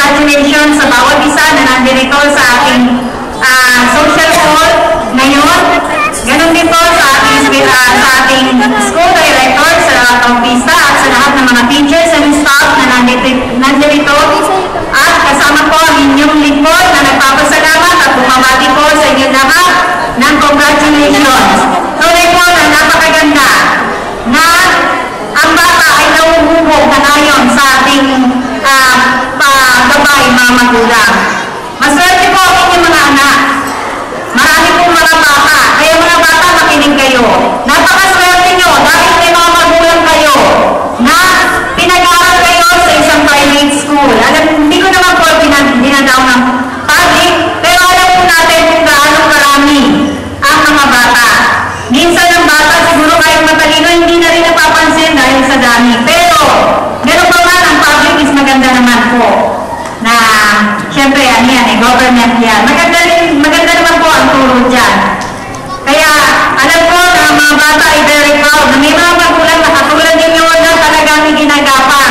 congratulations sa bawat isa na nandito sa ating social hall ngayon. Ganon din po sa ating school director, sa kampista at sa lahat ng mga teachers and staff na nandito. At kasama po ang inyong lingkod na nagpapasalamat at bumabati po sa inyo lahat ng congratulations. Tunay po na napakaganda na ang bata ay nauhubog na ngayon sa ating gabay mga magulang. Maswerte po ang inyong mga anak. Marami pong mga bata. Kaya mga bata, makinig kayo. Napakaswerte nyo dahil may mga magulang kayo na pinag-aaral kayo sa isang private school. Hindi ko naman po dinadaw ng public, pero alam po natin kung gaano karami ang mga bata. Minsan ang bata, siguro kahit matalino, hindi na rin napapansin dahil sa dami. Pero, meron pa man, ang public is maganda naman po. Na, syempre, government yan. Maganda naman po ang turo dyan. Kaya, alam ko na mga bata ay very proud na may mga magulang na katulad ninyo na talagang ginagapan